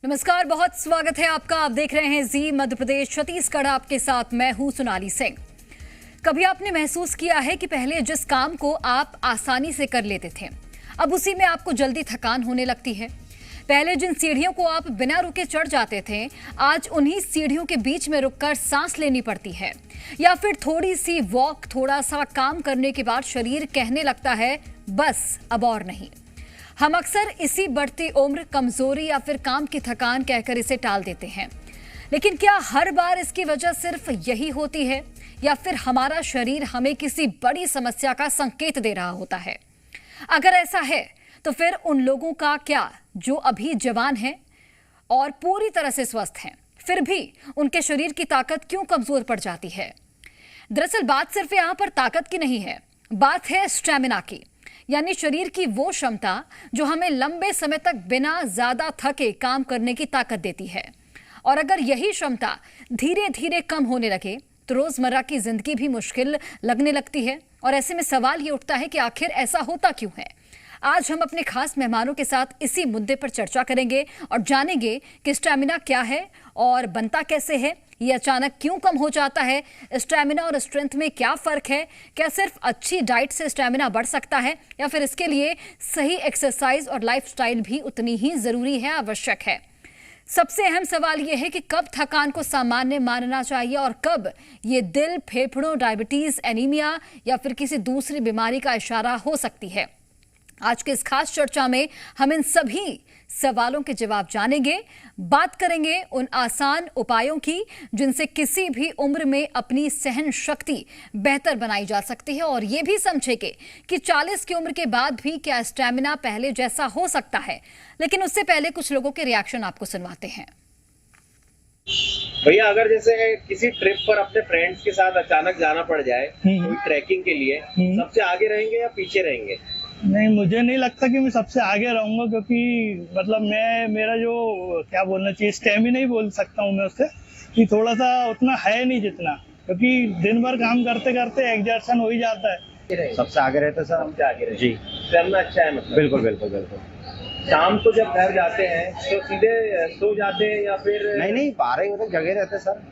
नमस्कार, बहुत स्वागत है आपका। आप देख रहे हैं जी मध्य प्रदेश छत्तीसगढ़। आपके साथ मैं हूं सोनाली सिंह। कभी आपने महसूस किया है कि पहले जिस काम को आप आसानी से कर लेते थे, अब उसी में आपको जल्दी थकान होने लगती है। पहले जिन सीढ़ियों को आप बिना रुके चढ़ जाते थे, आज उन्हीं सीढ़ियों के बीच में रुककर सांस लेनी पड़ती है, या फिर थोड़ी सी वॉक, थोड़ा सा काम करने के बाद शरीर कहने लगता है बस अब और नहीं। हम अक्सर इसी बढ़ती उम्र, कमजोरी या फिर काम की थकान कहकर इसे टाल देते हैं। लेकिन क्या हर बार इसकी वजह सिर्फ यही होती है, या फिर हमारा शरीर हमें किसी बड़ी समस्या का संकेत दे रहा होता है? अगर ऐसा है तो फिर उन लोगों का क्या जो अभी जवान हैं और पूरी तरह से स्वस्थ हैं, फिर भी उनके शरीर की ताकत क्यों कमजोर पड़ जाती है? दरअसल बात सिर्फ यहां पर ताकत की नहीं है, बात है स्टैमिना की, यानी शरीर की वो क्षमता जो हमें लंबे समय तक बिना ज्यादा थके काम करने की ताकत देती है। और अगर यही क्षमता धीरे धीरे कम होने लगे तो रोजमर्रा की जिंदगी भी मुश्किल लगने लगती है। और ऐसे में सवाल ये उठता है कि आखिर ऐसा होता क्यों है। आज हम अपने खास मेहमानों के साथ इसी मुद्दे पर चर्चा करेंगे और जानेंगे कि स्टैमिना क्या है और बनता कैसे है, ये अचानक क्यों कम हो जाता है, स्टैमिना और स्ट्रेंथ में क्या फर्क है, क्या सिर्फ अच्छी डाइट से स्टैमिना बढ़ सकता है, या फिर इसके लिए सही एक्सरसाइज और लाइफस्टाइल भी उतनी ही जरूरी है, आवश्यक है। सबसे अहम सवाल यह है कि कब थकान को सामान्य मानना चाहिए और कब ये दिल, फेफड़ों, डायबिटीज, एनीमिया या फिर किसी दूसरी बीमारी का इशारा हो सकती है। आज के इस खास चर्चा में हम इन सभी सवालों के जवाब जानेंगे, बात करेंगे उन आसान उपायों की जिनसे किसी भी उम्र में अपनी सहन शक्ति बेहतर बनाई जा सकती है, और ये भी समझेंगे कि 40 की उम्र के बाद भी क्या स्टैमिना पहले जैसा हो सकता है। लेकिन उससे पहले कुछ लोगों के रिएक्शन आपको सुनवाते हैं। भैया, अगर जैसे किसी ट्रिप पर अपने फ्रेंड्स के साथ अचानक जाना पड़ जाए कोई ट्रैकिंग के लिए, सबसे आगे रहेंगे या पीछे रहेंगे? नहीं, मुझे नहीं लगता कि मैं सबसे आगे रहूंगा, क्योंकि मतलब मेरा जो क्या बोलना चाहिए, स्टेमिना ही बोल सकता हूँ मैं उससे, कि थोड़ा सा उतना है नहीं जितना, क्योंकि दिन भर काम करते करते एग्जर्शन हो ही जाता है। सबसे आगे रहते सर, हमसे आगे रहते जी। स्टेमिना अच्छा है मतलब? बिल्कुल बिल्कुल बिल्कुल। शाम को जब घर जाते हैं तो सीधे सो जाते हैं या फिर? नहीं, 12 बजे तक जगे रहते सर।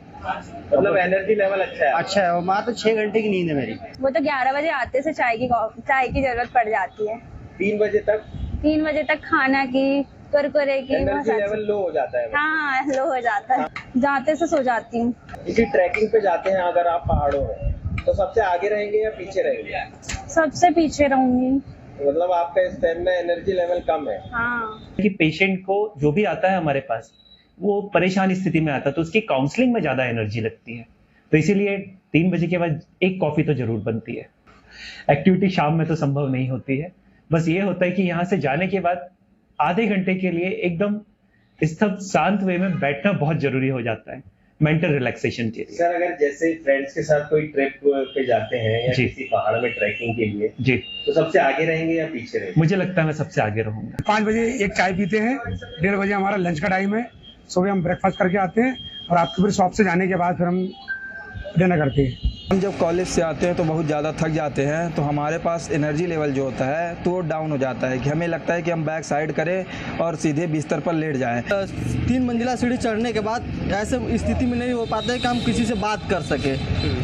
मतलब एनर्जी लेवल अच्छा है? अच्छा है। वहाँ तो 6 घंटे की नींद है मेरी। वो तो 11 बजे आते से चाय की जरूरत पड़ जाती है। 3 बजे तक? 3 बजे तक खाना की, कुरकुरे की, एनर्जी लेवल लो हो जाता है? हाँ, लो हो जाता है। जाते से सो जाती हूँ। किसी ट्रैकिंग पे जाते हैं अगर आप पहाड़ों में, तो सबसे आगे रहेंगे या पीछे रहेंगे? सबसे पीछे रहूंगी। मतलब आपका स्टेमिना, एनर्जी लेवल कम है? हाँ। कि पेशेंट को जो भी आता है हमारे पास, वो परेशान स्थिति में आता है, तो उसकी काउंसलिंग में ज्यादा एनर्जी लगती है। तो इसीलिए 3 बजे के बाद एक कॉफी तो जरूर बनती है। एक्टिविटी शाम में तो संभव नहीं होती है। बस ये होता है कि यहाँ से जाने के बाद आधे घंटे के लिए एकदम स्तब्ध शांत वे में बैठना बहुत जरूरी हो जाता है, मेंटल रिलैक्सेशन के लिए। सर, अगर जैसे फ्रेंड्स के साथ कोई ट्रिप पे जाते हैं या किसी पहाड़ में ट्रैकिंग के लिए जी, तो सबसे आगे रहेंगे या पीछे रहेंगे? मुझे लगता है मैं सबसे आगे रहूंगा। 5 बजे एक चाय पीते हैं, 1:30 बजे हमारा लंच का टाइम है, सुबह हम ब्रेकफास्ट करके आते हैं और आपके फिर शॉप से जाने के बाद फिर हम डिनर करते हैं। हम जब कॉलेज से आते हैं तो बहुत ज़्यादा थक जाते हैं, तो हमारे पास एनर्जी लेवल जो होता है तो वो डाउन हो जाता है, कि हमें लगता है कि हम बैक साइड करें और सीधे बिस्तर पर लेट जाएं। 3 मंजिला सीढ़ी चढ़ने के बाद ऐसे स्थिति में नहीं हो पाता है कि हम किसी से बात कर सके।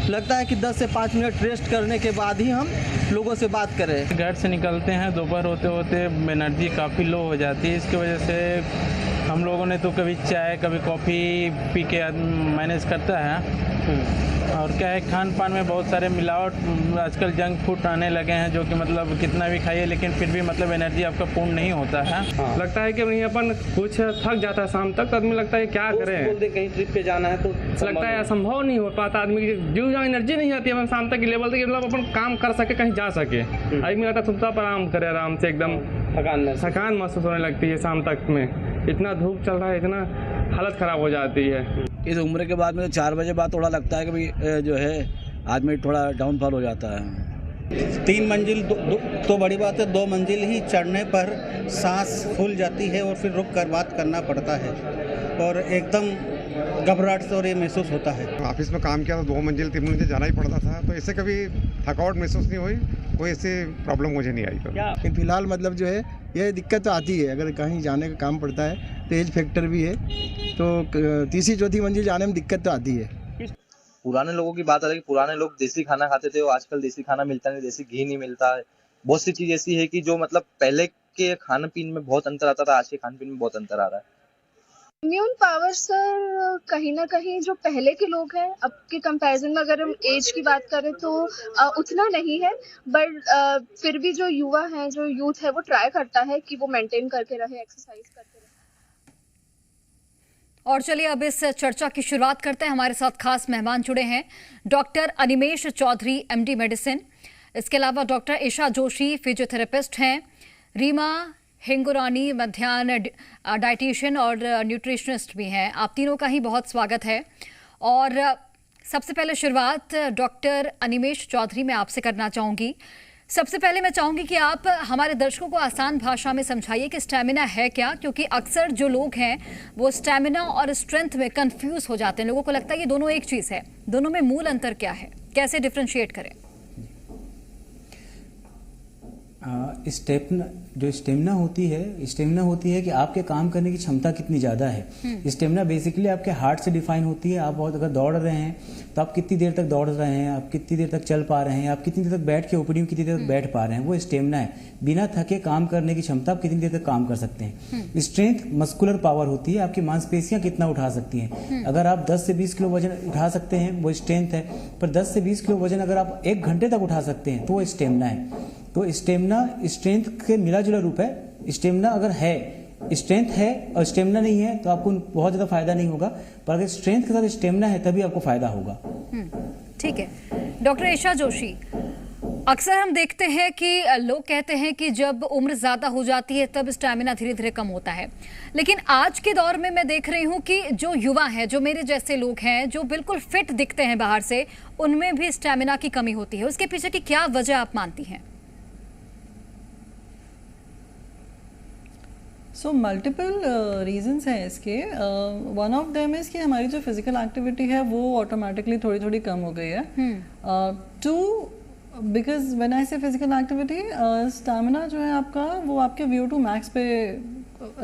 लगता है कि 10 से 5 मिनट रेस्ट करने के बाद ही हम लोगों से बात करें। घर से निकलते हैं, दोपहर होते होते एनर्जी काफ़ी लो हो जाती है। इसकी वजह से हम लोगों ने तो कभी चाय कभी कॉफ़ी पी के मैनेज करता है। और क्या है, खान पान में बहुत सारे मिलावट, आजकल जंक फूड आने लगे हैं, जो कि मतलब कितना भी खाइए लेकिन फिर भी मतलब एनर्जी आपका पूर्ण नहीं होता है। लगता है कि नहीं, अपन कुछ थक जाता है शाम तक, तो आदमी लगता है क्या करें, बोलते कहीं ट्रिप पे जाना है तो लगता है असंभव नहीं हो पाता। आदमी की जो एनर्जी नहीं आती है शाम तक की लेवल तक, मतलब अपन काम कर सके, कहीं जा सके। आदमी लगता है सुबह पर आराम करे, आराम से एकदम थकान महसूस होने लगती है शाम तक में। इतना धूप चल रहा है, इतना हालत खराब हो जाती है। इस उम्र के बाद में 4 बजे बाद थोड़ा लगता है कि भाई जो है आदमी थोड़ा डाउनफॉल हो जाता है। 3 मंजिल तो बड़ी बात है, 2 मंजिल ही चढ़ने पर सांस फूल जाती है और फिर रुक कर बात करना पड़ता है और एकदम घबराहट से और ये महसूस होता है। ऑफिस में काम किया तो 2 मंजिल 3 मंजिल जाना ही पड़ता था, तो इससे कभी थकावट महसूस नहीं हुई, कोई ऐसी प्रॉब्लम मुझे नहीं आई। फिलहाल मतलब जो है ये दिक्कत तो आती है, अगर कहीं जाने का काम पड़ता है तो एज फैक्टर भी है, तो तीसरी चौथी मंजिल जाने में दिक्कत तो आती है। पुराने लोगों की बात अलग है, पुराने लोग देसी खाना खाते थे, और आजकल देसी खाना मिलता नहीं, देसी घी नहीं मिलता है। बहुत सी चीज ऐसी है कि जो मतलब पहले के खाने पीने में बहुत अंतर आता था, आज के खाने पीने में बहुत अंतर आ रहा है। इम्यून पावर सर कहीं ना कहीं जो पहले के लोग हैं अब के कंपैरिजन में अगर हम एज की बात करें तो उतना नहीं है, बट फिर भी जो युवा हैं, जो यूथ है, वो ट्राई करता है कि वो मेंटेन करके रहे, एक्सरसाइज करके रहे। और चलिए अब इस चर्चा की शुरुआत करते हैं। हमारे साथ खास मेहमान जुड़े हैं doctor Animesh Chaudhary, MD medicine. इसके अलावा डॉक्टर ईशा जोशी फिजियोथेरेपिस्ट हैं, रीमा हिंगुरानी मध्यान्ह डाइटिशियन और न्यूट्रिशनिस्ट भी हैं। आप तीनों का ही बहुत स्वागत है। और सबसे पहले शुरुआत डॉक्टर अनिमेश चौधरी मैं आपसे करना चाहूँगी। सबसे पहले मैं चाहूँगी कि आप हमारे दर्शकों को आसान भाषा में समझाइए कि स्टैमिना है क्या, क्योंकि अक्सर जो लोग हैं वो स्टैमिना और स्ट्रेंथ में कंफ्यूज हो जाते हैं। लोगों को लगता है ये दोनों एक चीज़ है, दोनों में मूल अंतर क्या है, कैसे डिफ्रेंशिएट करें? जो स्टेमिना होती है कि आपके काम करने की क्षमता कितनी ज़्यादा है। स्टेमिना बेसिकली आपके हार्ट से डिफाइन होती है। आप बहुत अगर दौड़ रहे हैं तो आप कितनी देर तक दौड़ रहे हैं, आप कितनी देर तक चल पा रहे हैं, आप कितनी देर तक बैठ के ओपीडी में कितनी देर तक बैठ पा रहे हैं, वो स्टेमिना है। बिना थके काम करने की क्षमता, आप कितनी देर तक काम कर सकते हैं। स्ट्रेंथ मस्कुलर पावर होती है, आपकी मांसपेशियां कितना उठा सकती हैं। अगर आप 10 से 20 किलो वजन उठा सकते हैं वो स्ट्रेंथ है, पर 10 से 20 किलो वजन अगर आप 1 घंटे तक उठा सकते हैं तो वो स्टेमिना है। तो स्टेमिना स्ट्रेंथ के मिला जुला रूप है। स्टेमिना अगर है, स्ट्रेंथ है और स्टेमिना नहीं है तो आपको बहुत ज़्यादा फायदा नहीं होगा, पर अगर स्ट्रेंथ के साथ स्टेमिना है तभी आपको फायदा होगा। ठीक है। डॉक्टर ईशा जोशी, अक्सर हम देखते हैं कि लोग कहते हैं कि जब उम्र ज़्यादा हो जाती है तब स्टैमिना धीरे धीरे कम होता है, लेकिन आज के दौर में मैं देख रही हूँ कि जो युवा हैं, जो मेरे जैसे लोग हैं, जो बिल्कुल फिट दिखते हैं बाहर से, उनमें भी स्टैमिना की कमी होती है। उसके पीछे की क्या वजह आप मानती हैं? सो मल्टीपल रीजंस हैं इसके। वन ऑफ देम इज़ कि हमारी जो फिजिकल एक्टिविटी है वो ऑटोमेटिकली थोड़ी थोड़ी कम हो गई है। टू, बिकॉज व्हेन आई से फिजिकल एक्टिविटी, स्टैमिना जो है आपका वो आपके VO2 मैक्स पे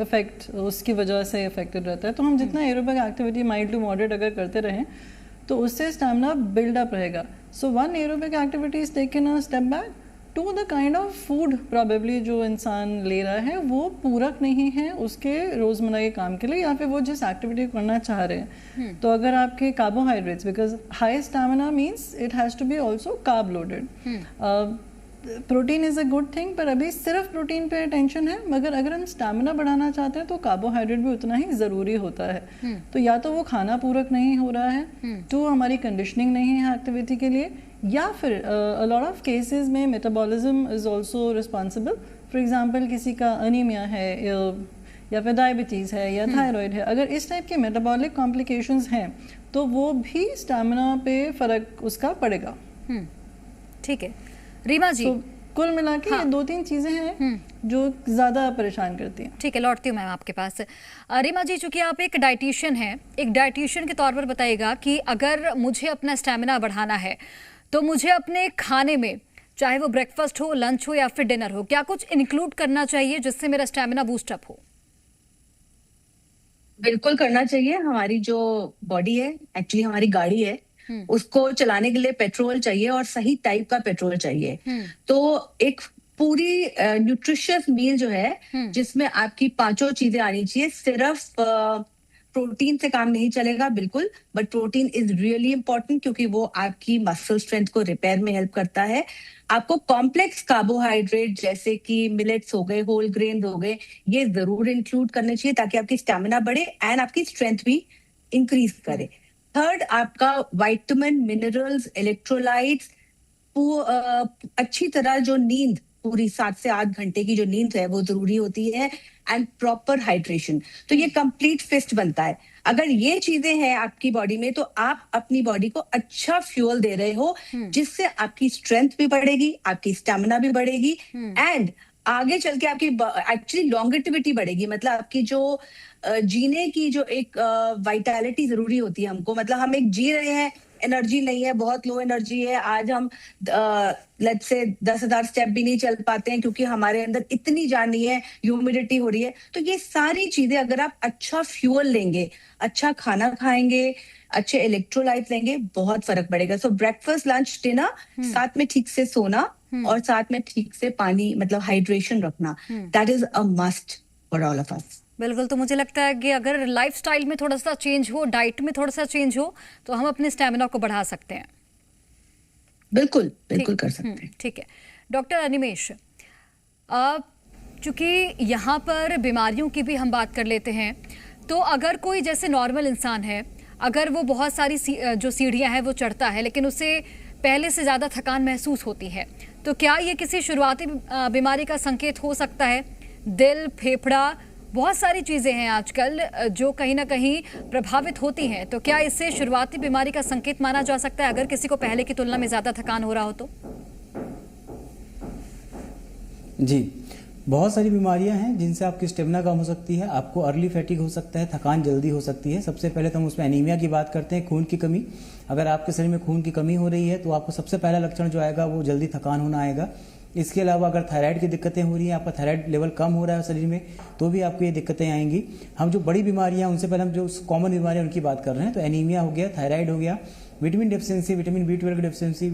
इफेक्ट, उसकी वजह से इफेक्टेड रहता है। तो हम जितना aerobic activity mild to moderate अगर करते रहें तो उससे स्टैमिना बिल्डअप रहेगा। So one aerobic activity is taken a step back to the kind of food probably जो इंसान ले रहा है वो पूरक नहीं है उसके रोज़मर्रा के काम के लिए, या फिर वो जिस एक्टिविटी करना चाह रहे हैं। तो अगर आपके carbohydrates, because high stamina means it has to be also carb loaded. Protein is a good thing, पर अभी सिर्फ प्रोटीन पे टेंशन है, मगर अगर हम स्टैमिना बढ़ाना चाहते हैं तो कार्बोहाइड्रेट भी उतना ही ज़रूरी होता है। तो या तो वो खाना पूरक नहीं हो रहा है, टू हमारी कंडीशनिंग नहीं है एक्टिविटी के लिए, या फिर अ लॉट ऑफ केसेस में metabolism is also responsible. For example किसी का अनीमिया है या फिर डायबिटीज़ है या थायराइड है, अगर इस टाइप के मेटाबॉलिक कॉम्प्लिकेशंस हैं तो वो भी स्टैमिना पे फ़र्क उसका पड़ेगा। ठीक है। रीमा जी, कुल मिला के ये 2-3 चीज़ें हैं जो ज़्यादा परेशान करती हैं। ठीक है, लौटती हूँ मैम आपके पास। रीमा जी, चूंकि आप एक डाइटिशियन हैं, एक डाइटिशियन के तौर पर बताइएगा कि अगर मुझे अपना स्टैमिना बढ़ाना है तो मुझे अपने खाने में, चाहे वो ब्रेकफास्ट हो, लंच हो या फिर डिनर हो, क्या कुछ इंक्लूड करना चाहिए जिससे मेरा स्टैमिना बूस्ट अप हो? बिल्कुल करना चाहिए। हमारी जो बॉडी है, एक्चुअली हमारी गाड़ी है, उसको चलाने के लिए पेट्रोल चाहिए और सही टाइप का पेट्रोल चाहिए। तो एक पूरी न्यूट्रिशियस मील जो है जिसमें आपकी 5 चीजें आनी चाहिए। सिर्फ प्रोटीन से काम नहीं चलेगा बिल्कुल, but protein is really important क्योंकि वो आपकी मसल स्ट्रेंथ को रिपेयर में हेल्प करता है। आपको कॉम्प्लेक्स कार्बोहाइड्रेट जैसे कि मिलेट्स हो गए, होल ग्रेन हो गए, ये जरूर इंक्लूड करने चाहिए ताकि आपकी स्टैमिना बढ़े एंड आपकी स्ट्रेंथ भी इंक्रीज करे। थर्ड, आपका विटामिन, मिनरल्स, इलेक्ट्रोलाइट्स, अच्छी तरह जो नींद, पूरी 7 से 8 घंटे की जो नींद है वो जरूरी होती है, एंड प्रॉपर हाइड्रेशन। तो ये कंप्लीट फिस्ट बनता है। अगर ये चीजें हैं आपकी बॉडी में तो आप अपनी बॉडी को अच्छा फ्यूल दे रहे हो, जिससे आपकी स्ट्रेंथ भी बढ़ेगी, आपकी स्टैमिना भी बढ़ेगी, एंड आगे चल के आपकी एक्चुअली लॉन्गेटिविटी बढ़ेगी। मतलब आपकी जो जीने की जो एक वाइटैलिटी जरूरी होती है हमको, मतलब हम एक जी रहे हैं, एनर्जी नहीं है, बहुत लो एनर्जी है, आज हम लेट्स से 10,000 स्टेप भी नहीं चल पाते हैं क्योंकि हमारे अंदर इतनी जान नहीं है, ह्यूमिडिटी हो रही है। तो ये सारी चीजें अगर आप अच्छा फ्यूल लेंगे, अच्छा खाना खाएंगे, अच्छे इलेक्ट्रोलाइट लेंगे, बहुत फर्क पड़ेगा। सो ब्रेकफास्ट, लंच, डिनर, साथ में ठीक से सोना और साथ में ठीक से पानी, मतलब हाइड्रेशन रखना, that is a must for all of us. बिल्कुल। तो मुझे लगता है कि अगर लाइफस्टाइल में थोड़ा सा चेंज हो, डाइट में थोड़ा सा चेंज हो, तो हम अपने स्टैमिना को बढ़ा सकते हैं। बिल्कुल बिल्कुल कर सकते हैं। ठीक है डॉक्टर अनिमेश, चूंकि यहाँ पर बीमारियों की भी हम बात कर लेते हैं, तो अगर कोई जैसे नॉर्मल इंसान है, अगर वो बहुत सारी जो सीढ़ियाँ हैं वो चढ़ता है, लेकिन उसे पहले से ज़्यादा थकान महसूस होती है, तो क्या ये किसी शुरुआती बीमारी का संकेत हो सकता है? दिल, फेफड़ा, बहुत सारी चीज़ें हैं आजकल जो कहीं ना कहीं प्रभावित होती हैं, तो क्या इससे शुरुआती बीमारी का संकेत माना जा सकता है अगर किसी को पहले की तुलना में ज़्यादा थकान हो रहा हो तो? जी, बहुत सारी बीमारियां हैं जिनसे आपकी स्टेमिना कम हो सकती है, आपको अर्ली फैटिग हो सकता है, थकान जल्दी हो सकती है। सबसे पहले तो हम उसमें एनीमिया की बात करते हैं, खून की कमी। अगर आपके शरीर में खून की कमी हो रही है तो आपको सबसे पहला लक्षण जो आएगा वो जल्दी थकान होना आएगा। इसके अलावा अगर थायराइड की दिक्कतें हो रही हैं, आपका थायराइड लेवल कम हो रहा है शरीर में, तो भी आपको ये दिक्कतें आएंगी। हम जो बड़ी बीमारियां, उनसे पहले हम जो कॉमन बीमारियां उनकी बात कर रहे हैं, तो एनीमिया हो गया, थायराइड हो गया, विटामिन डेफिशिएंसी, विटामिन B12 की डेफिशिएंसी,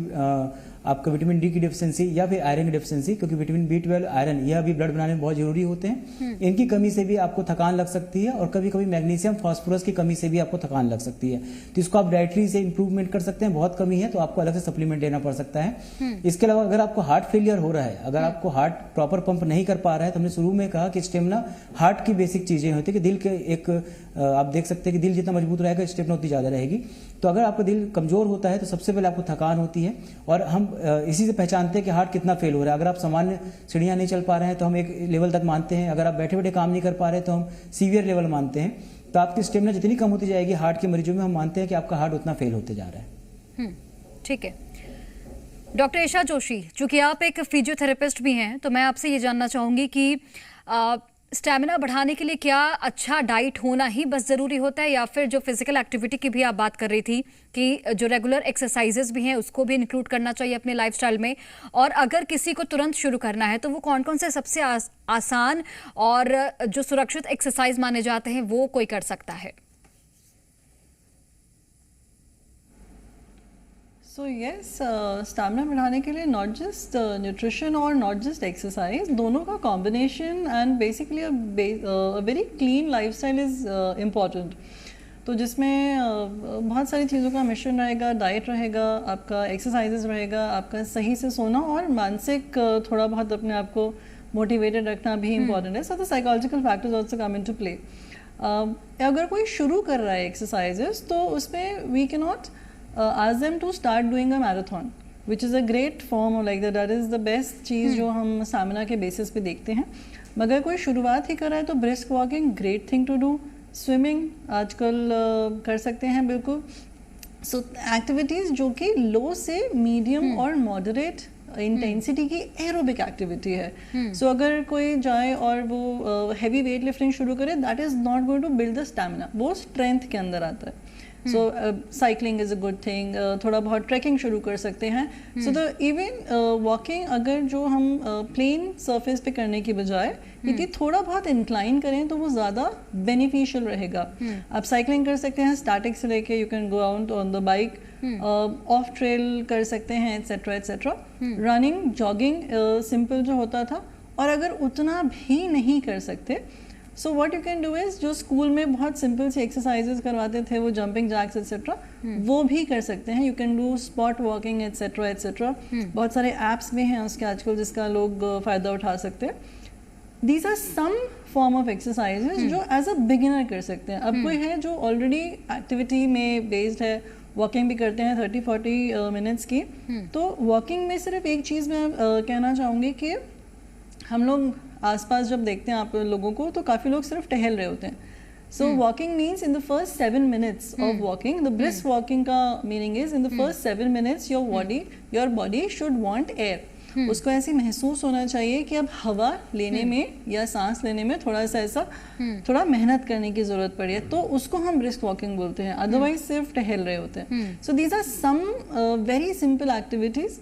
आपका विटामिन डी की डेफिशिएंसी या फिर आयरन की डेफिशिएंसी, क्योंकि विटामिन B12, आयरन यह भी ब्लड बनाने में बहुत जरूरी होते हैं। इनकी कमी से भी आपको थकान लग सकती है, और कभी कभी मैग्नीशियम, फास्फोरस की कमी से भी आपको थकान लग सकती है। तो इसको आप डाइटरी से इंप्रूवमेंट कर सकते हैं। बहुत कमी है तो आपको अलग से सप्लीमेंट लेना पड़ सकता है। इसके अलावा अगर आपको हार्ट फेलियर हो रहा है, अगर आपको हार्ट प्रॉपर पंप नहीं कर पा रहा है, तो हमने शुरू में कहा कि स्टेमिना हार्ट की बेसिक चीजें होती है कि दिल के एक आप देख सकते हैं कि दिल जितना मजबूत रहेगा स्टेमिना उतनी ज्यादा रहेगी। तो अगर आपका दिल कमजोर होता है तो सबसे पहले आपको थकान होती है, और हम इसी से पहचानते हैं कि हार्ट कितना फेल हो रहा है। अगर आप सामान्य सीढ़ियां नहीं चल पा रहे हैं तो हम एक लेवल तक मानते हैं, अगर आप बैठे बैठे काम नहीं कर पा रहे तो हम सीवियर लेवल मानते हैं। तो आपकी स्टेमिना जितनी कम होती जाएगी हार्ट के मरीजों में, हम मानते हैं कि आपका हार्ट उतना फेल होते जा रहा है। ठीक है डॉक्टर ईशा जोशी, चूंकि आप एक फिजियोथेरेपिस्ट भी हैं, तो मैं आपसे ये जानना चाहूंगी कि स्टैमिना बढ़ाने के लिए क्या अच्छा डाइट होना ही बस ज़रूरी होता है, या फिर जो फिजिकल एक्टिविटी की भी आप बात कर रही थी कि जो रेगुलर एक्सरसाइजेस भी हैं उसको भी इंक्लूड करना चाहिए अपने लाइफस्टाइल में? और अगर किसी को तुरंत शुरू करना है तो वो कौन कौन से सबसे आसान और जो सुरक्षित एक्सरसाइज माने जाते हैं वो कोई कर सकता है? सो यस, स्टैमिना बढ़ाने के लिए नॉट जस्ट न्यूट्रिशन और नॉट जस्ट एक्सरसाइज, दोनों का combination and basically a very clean lifestyle is important. तो जिसमें बहुत सारी चीज़ों का मिश्रण रहेगा, डाइट रहेगा, आपका एक्सरसाइजेज रहेगा, आपका सही से सोना, और मानसिक थोड़ा बहुत अपने आप को मोटिवेटेड रखना भी इम्पॉर्टेंट है। So the psychological factors also come into play. अगर कोई शुरू कर रहा है एक्सरसाइजेस, तो उसमें we can not ask them to start doing a marathon, which is a great form of like that is the best चीज़ जो हम स्टैमिना के बेसिस पे देखते हैं। मगर कोई शुरुआत ही कर रहा है तो brisk walking great thing to do, swimming आजकल कर सकते हैं बिल्कुल। सो एक्टिविटीज़ जो कि लो से मीडियम और मॉडरेट इंटेंसिटी की एरोबिक एक्टिविटी है। सो अगर कोई जाए और वो हैवी वेट लिफ्टिंग शुरू करे, that is not going to build the stamina, वो स्ट्रेंथ के अंदर आता है। So cycling is a good thing, थोड़ा बहुत ट्रैकिंग शुरू कर सकते हैं। सो द इवन वॉकिंग अगर जो हम प्लेन सरफेस पे करने की बजाय यदि थोड़ा बहुत इंक्लाइन करें तो वो ज़्यादा बेनिफिशियल रहेगा। आप साइकिलिंग कर सकते हैं स्टैटिक से लेके, you can go out on the bike, of trail कर सकते हैं, etcetera etcetera. Running, jogging simple जो होता था, और अगर उतना भी नहीं कर सकते, so what you can do is, जो स्कूल में बहुत सिंपल से एक्सरसाइजेस करवाते थे, वो जंपिंग जैक्स एट्सेट्रा, वो भी कर सकते हैं। You can do spot walking etcetera etcetera. बहुत सारे ऐप्स भी हैं उसके आजकल जिसका लोग फ़ायदा उठा सकते हैं। These are some form of exercises जो एज अ बिगिनर कर सकते हैं। अब कोई है जो ऑलरेडी एक्टिविटी में बेस्ड है, वॉकिंग भी करते हैं 30-40 मिनट्स की, तो वॉकिंग में सिर्फ एक चीज़ मैं कहना चाहूँगी कि हम लोग आसपास जब देखते हैं आप लोगों को, तो काफ़ी लोग सिर्फ टहल रहे होते हैं। So walking means in the first 7 minutes of walking, the brisk walking का meaning is in the first 7 minutes your body should want air. उसको ऐसे महसूस होना चाहिए कि अब हवा लेने में या सांस लेने में थोड़ा सा ऐसा थोड़ा मेहनत करने की जरूरत पड़ी है, तो उसको हम ब्रिस्क वॉकिंग बोलते हैं, अदरवाइज सिर्फ टहल रहे होते हैं। So these are some very simple activities.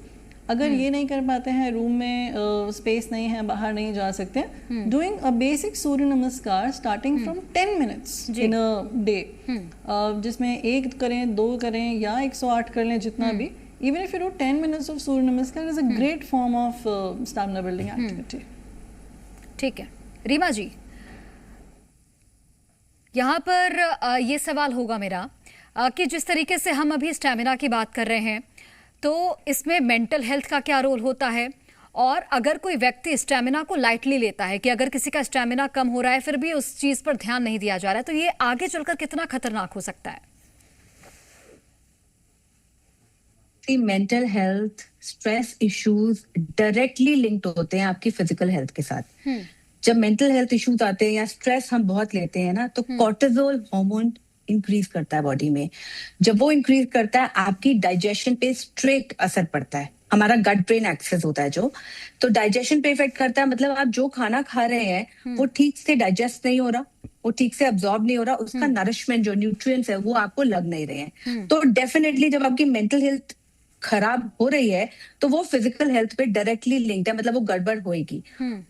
अगर ये नहीं कर पाते हैं, रूम में स्पेस नहीं है, बाहर नहीं जा सकते, डूइंग अ बेसिक सूर्य नमस्कार starting from 10 minutes in a day, जिसमें 1 करें, 2 करें या 108 कर लें, जितना भी, even if you do 10 minutes of Surya Namaskar is a great form of stamina building activity. ठीक है रीमा जी, यहाँ पर ये सवाल होगा मेरा कि जिस तरीके से हम अभी स्टैमिना की बात कर रहे हैं, तो इसमें मेंटल हेल्थ का क्या रोल होता है? और अगर कोई व्यक्ति स्टैमिना को लाइटली लेता है कि अगर किसी का स्टैमिना कम हो रहा है फिर भी उस चीज पर ध्यान नहीं दिया जा रहा है, तो ये आगे चलकर कितना खतरनाक हो सकता है? Mental health, stress issues directly linked होते हैं आपकी फिजिकल हेल्थ के साथ। जब मेंटल हेल्थ इश्यूज आते हैं या स्ट्रेस हम बहुत लेते हैं ना, तो कॉर्टिसोल हार्मोन इंक्रीज करता है बॉडी में। जब वो इंक्रीज करता है, आपकी डाइजेशन पे स्ट्रेट असर पड़ता है। हमारा गट ब्रेन एक्सेस होता है जो, तो डाइजेशन पे इफेक्ट करता है। मतलब आप जो खाना खा रहे हैं वो ठीक से डाइजेस्ट नहीं हो रहा, वो ठीक से अब्सॉर्ब नहीं हो रहा, उसका नरिशमेंट जो न्यूट्रिएंट्स है वो आपको लग नहीं रहे हैं। तो डेफिनेटली जब आपकी मेंटल हेल्थ खराब हो रही है तो वो फिजिकल हेल्थ पे डायरेक्टली लिंक्ड है, मतलब वो गड़बड़ होएगी।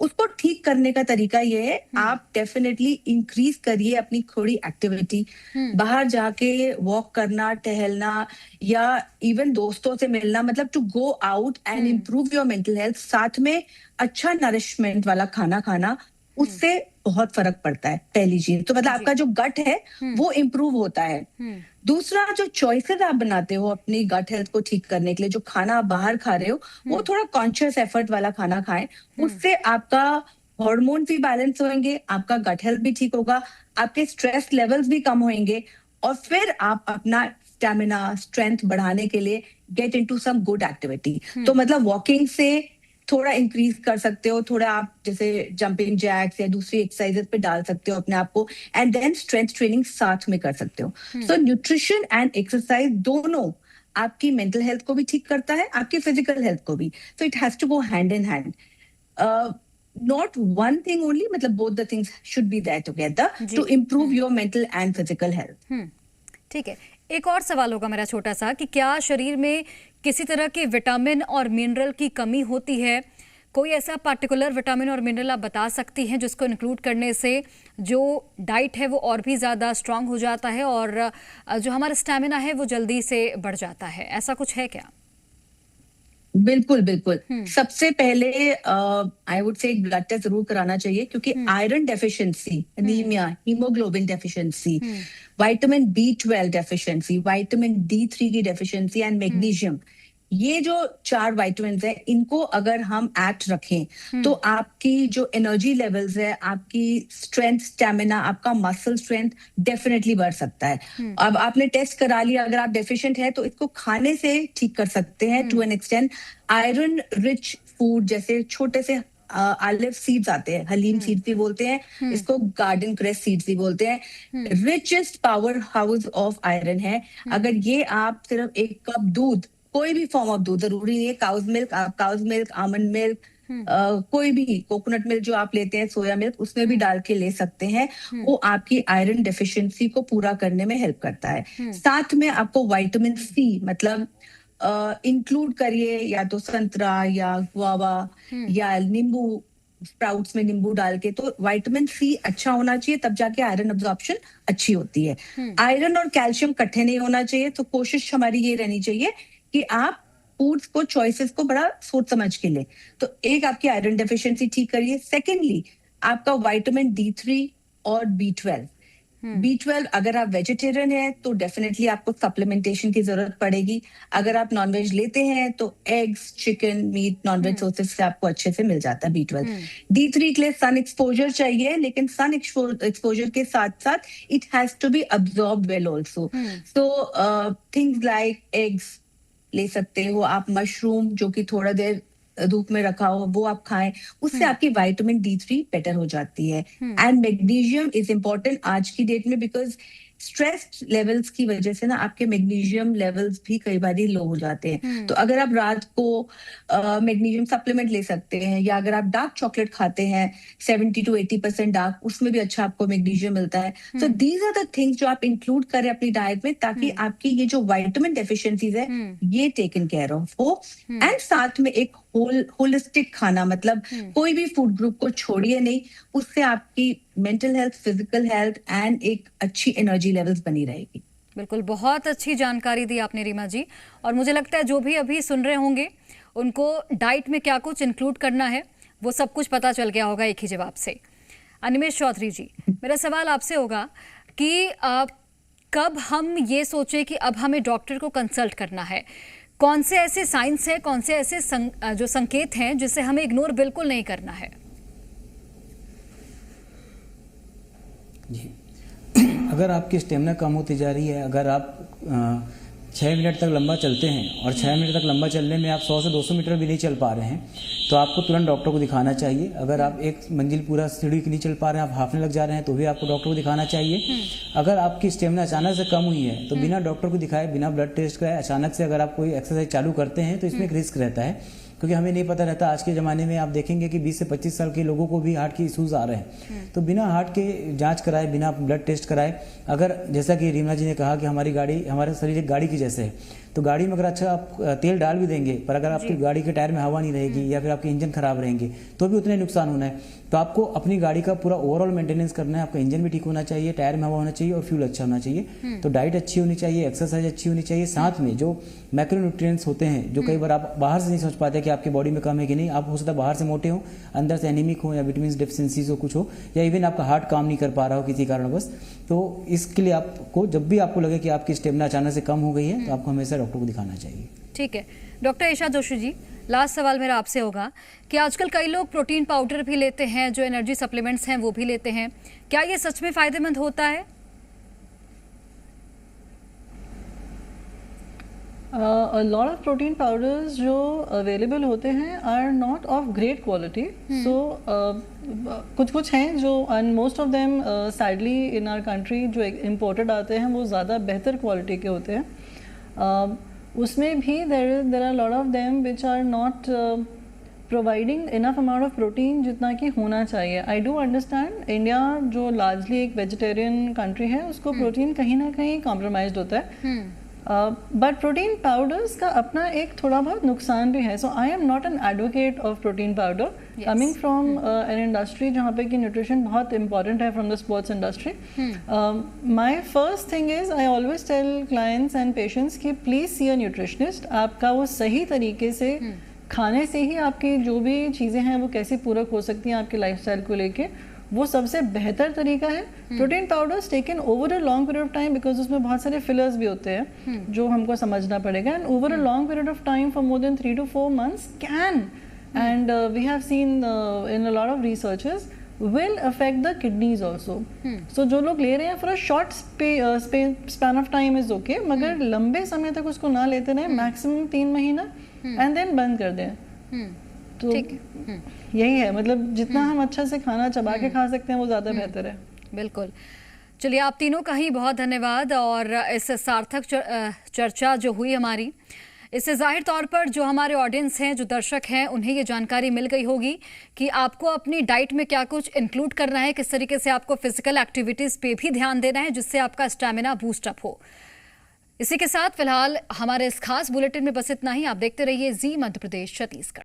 उसको ठीक करने का तरीका ये है, आप डेफिनेटली इंक्रीज करिए अपनी थोड़ी एक्टिविटी, बाहर जाके वॉक करना, टहलना, या इवन दोस्तों से मिलना, मतलब to go out and improve your mental health. साथ में अच्छा नरिशमेंट वाला खाना खाना, उससे बहुत फर्क पड़ता है। पहली चीज तो मतलब आपका जो गट है वो इम्प्रूव होता है। दूसरा, जो चॉइसेस आप बनाते हो अपनी गट हेल्थ को ठीक करने के लिए, जो खाना आप बाहर खा रहे हो वो थोड़ा कॉन्शियस एफर्ट वाला खाना खाएं, उससे आपका हार्मोन भी बैलेंस होंगे, आपका गट हेल्थ भी ठीक होगा, आपके स्ट्रेस लेवल्स भी कम होंगे, और फिर आप अपना स्टेमिना, स्ट्रेंथ बढ़ाने के लिए get into some good activity. तो मतलब वॉकिंग से थोड़ा इंक्रीज कर सकते हो, थोड़ा आप जैसे जंपिंग जैक्स या दूसरी एक्सरसाइजेस पे डाल सकते हो अपने आप को, एंड देन स्ट्रेंथ ट्रेनिंग साथ में कर सकते हो। सो न्यूट्रिशन एंड एक्सरसाइज दोनों आपकी मेंटल हेल्थ को भी ठीक करता है, आपकी फिजिकल हेल्थ को भी। So it has to go hand in hand, not one thing only, मतलब both the things should be there together to improve your mental and physical health. ठीक है, एक और सवाल होगा मेरा छोटा सा कि क्या शरीर में किसी तरह के विटामिन और मिनरल की कमी होती है? कोई ऐसा पार्टिकुलर विटामिन और मिनरल आप बता सकती हैं जिसको इंक्लूड करने से जो डाइट है वो और भी ज़्यादा स्ट्रांग हो जाता है और जो हमारा स्टैमिना है वो जल्दी से बढ़ जाता है? ऐसा कुछ है क्या? बिल्कुल बिल्कुल। सबसे पहले आई वुड से एक ब्लड टेस्ट जरूर कराना चाहिए, क्योंकि iron deficiency, anaemia, haemoglobin deficiency, vitamin B12 deficiency, vitamin D3 की डेफिशिएंसी एंड मैग्नीशियम, ये जो 4 विटामिन है, इनको अगर हम एक्ट रखें तो आपकी जो एनर्जी लेवल्स है, आपकी स्ट्रेंथ, स्टैमिना, आपका मसल स्ट्रेंथ डेफिनेटली बढ़ सकता है। अब आपने टेस्ट करा लिया, अगर आप डेफिशिएंट है तो इसको खाने से ठीक कर सकते हैं to an extent. Iron rich food, जैसे छोटे से ऑलिव सीड्स आते हैं, हलीम सीड्स भी बोलते हैं इसको, गार्डन क्रेस सीड्स भी बोलते हैं, richest power house of iron है। अगर ये आप सिर्फ 1 कप दूध, कोई भी फॉर्म ऑफ दूध, जरूरी नहीं है काउज मिल्क, आमंड मिल्क, कोई भी कोकोनट मिल्क जो आप लेते हैं, सोया मिल्क, उसमें भी डाल के ले सकते हैं, वो आपकी आयरन डेफिशिएंसी को पूरा करने में हेल्प करता है। साथ में आपको विटामिन C मतलब इंक्लूड करिए, या तो संतरा या गुआवा या नींबू, स्प्राउट्स में नींबू डाल के, तो विटामिन C अच्छा होना चाहिए, तब जाके आयरन अब्जॉर्प्शन अच्छी होती है। आयरन और कैल्शियम इकट्ठे नहीं होना चाहिए, तो कोशिश हमारी ये रहनी चाहिए कि आप फूड्स को, चॉइसेस को बड़ा सोच समझ के ले। तो एक आपकी आयरन डेफिशिएंसी ठीक करिए। सेकेंडली, आपका विटामिन D3 और B12 अगर आप वेजिटेरियन हैं तो डेफिनेटली आपको सप्लीमेंटेशन की जरूरत पड़ेगी। अगर आप नॉनवेज लेते हैं तो eggs, chicken, meat, nonveg sources से आपको अच्छे से मिल जाता है B12। D3 के लिए सन एक्सपोजर चाहिए, लेकिन सन एक्सपोजर के साथ साथ it has to be absorbed well also. So things like eggs ले सकते हो आप, मशरूम जो कि थोड़ा देर धूप में रखा हो वो आप खाएं, उससे आपकी विटामिन D3 बेटर हो जाती है। एंड मैग्नीशियम इज इम्पोर्टेंट आज की डेट में, बिकॉज स्ट्रेस लेवल्स की वजह से ना आपके मैग्नीशियम लेवल्स भी कई बार लो हो जाते हैं। तो अगर आप रात को मैग्नीशियम सप्लीमेंट ले सकते हैं, या अगर आप डार्क चॉकलेट खाते हैं 70 to 80% डार्क, उसमें भी अच्छा आपको मैग्नीशियम मिलता है। तो दीज आर द थिंग्स जो आप इंक्लूड करें अपनी डाइट में, ताकि आपकी ये जो विटामिन डेफिशिएंसीज है ये टेकन केयर ऑफ हो। एंड साथ में एक होलिस्टिक खाना, मतलब कोई भी फूड ग्रुप को छोड़िए नहीं, उससे आपकी mental health, physical health and एक अच्छी एनर्जी लेवल्स बनी रहेगी। बिल्कुल, बहुत अच्छी जानकारी दी आपने रीमा जी। और मुझे लगता है जो भी अभी सुन रहे होंगे उनको डाइट में क्या कुछ इंक्लूड करना है वो सब कुछ पता चल गया होगा एक ही जवाब से। अनिमेश चौधरी जी, मेरा सवाल आपसे होगा कि कब हम ये सोचे कि अब हमें डॉक्टर को कंसल्ट करना है? कौन से ऐसे साइंस हैं, कौन से ऐसे जो संकेत हैं जिसे हमें इग्नोर बिल्कुल नहीं करना है? जी, अगर आपकी स्टेमिना कम होती जा रही है, अगर आप 6 मिनट तक लंबा चलते हैं और 6 मिनट तक लंबा चलने में आप 100 से 200 मीटर भी नहीं चल पा रहे हैं, तो आपको तुरंत डॉक्टर को दिखाना चाहिए। अगर आप एक मंजिल पूरा सीढ़ी नहीं चल पा रहे हैं, आप हाफने लग जा रहे हैं, तो भी आपको डॉक्टर को दिखाना चाहिए। अगर आपकी स्टेमिना अचानक से कम हुई है तो बिना डॉक्टर को दिखाए, बिना ब्लड टेस्ट कराए अचानक से अगर आप कोई एक्सरसाइज चालू करते हैं तो इसमें एक रिस्क रहता है, क्योंकि हमें नहीं पता रहता। आज के ज़माने में आप देखेंगे कि 20 से 25 साल के लोगों को भी हार्ट के इश्यूज आ रहे हैं। तो बिना हार्ट के जांच कराए, बिना ब्लड टेस्ट कराए, अगर जैसा कि रीमा जी ने कहा कि हमारी गाड़ी, हमारा शरीर एक गाड़ी की जैसे है, तो गाड़ी में अगर अच्छा आप तेल डाल भी देंगे, पर अगर आपकी गाड़ी के टायर में हवा नहीं रहेगी या फिर आपके इंजन खराब रहेंगे तो भी उतने नुकसान होना है। तो आपको अपनी गाड़ी का पूरा ओवरऑल मेंटेनेंस करना है। आपका इंजन भी ठीक होना चाहिए, टायर में हवा होना चाहिए और फ्यूल अच्छा होना चाहिए। तो डाइट अच्छी होनी चाहिए, एक्सरसाइज अच्छी होनी चाहिए, साथ में जो मैक्रोन्यूट्रिएंट्स होते हैं जो कई बार आप बाहर से नहीं समझ पाते कि आपकी बॉडी में कम है कि नहीं। आप हो सकता है बाहर से मोटे हो, अंदर से एनीमिक हो, या विटामिन डेफिशिएंसीज हो कुछ हो, या इवन आपका हार्ट काम नहीं कर पा रहा हो किसी कारणवश। तो इसके लिए आपको, जब भी आपको लगे कि आपकी स्टेमिना अचानक से कम हो गई है, तो आपको हमेशा डॉक्टर को दिखाना चाहिए। ठीक है, डॉक्टर ईशा जोशी जी, लास्ट सवाल मेरा आपसे होगा कि आजकल कई लोग प्रोटीन पाउडर भी लेते हैं, जो एनर्जी सप्लीमेंट्स हैं वो भी लेते हैं, क्या ये सच में फायदेमंद होता है? A lot of protein powders जो अवेलेबल होते हैं are not of great quality. So कुछ हैं जो, and most of them sadly in our country जो imported आते हैं वो ज़्यादा बेहतर क्वालिटी के होते हैं। उसमें भी there are a lot of them which are not providing enough amount of protein जितना कि होना चाहिए। I do understand इंडिया जो largely एक vegetarian country है, उसको प्रोटीन कहीं ना कहीं compromised होता है। बट प्रोटीन पाउडर्स का अपना एक थोड़ा बहुत नुकसान भी है। So I am not an advocate of protein powder, coming from an industry जहाँ पे कि न्यूट्रिशन बहुत इंपॉर्टेंट है, from the sports industry. My first thing is I always tell clients and patients कि प्लीज सी अ न्यूट्रिशनिस्ट। आपका वो सही तरीके से खाने से ही आपकी जो भी चीज़ें हैं वो कैसे पूरक हो सकती हैं आपके लाइफस्टाइल को लेके, वो सबसे बेहतर तरीका है। Protein powders taken over a long period of time, because उसमें बहुत सारे फिलर्स भी होते हैं जो हमको समझना पड़ेगा, and over a long period of time for more than 3 to 4 months can, and we have seen in a lot of researches will affect the kidneys also. So जो लोग ले रहे हैं for a short span of time is okay, मगर लंबे समय तक उसको ना लेते रहें, मैक्सिमम 3 महीना, एंड देन बंद कर दें। तो यही है, मतलब जितना हम अच्छा से खाना चबा के खा सकते हैं वो ज़्यादा बेहतर है। बिल्कुल। चलिए, आप तीनों का ही बहुत धन्यवाद। और इस सार्थक चर्चा जो हुई हमारी, इससे जाहिर तौर पर जो हमारे ऑडियंस हैं, जो दर्शक हैं, उन्हें ये जानकारी मिल गई होगी कि आपको अपनी डाइट में क्या कुछ इंक्लूड करना है, किस तरीके से आपको फिजिकल एक्टिविटीज़ पे भी ध्यान देना है जिससे आपका स्टैमिना बूस्ट अप हो। इसी के साथ फिलहाल हमारे इस खास बुलेटिन में बस इतना ही। आप देखते रहिए जी मध्य प्रदेश छत्तीसगढ़।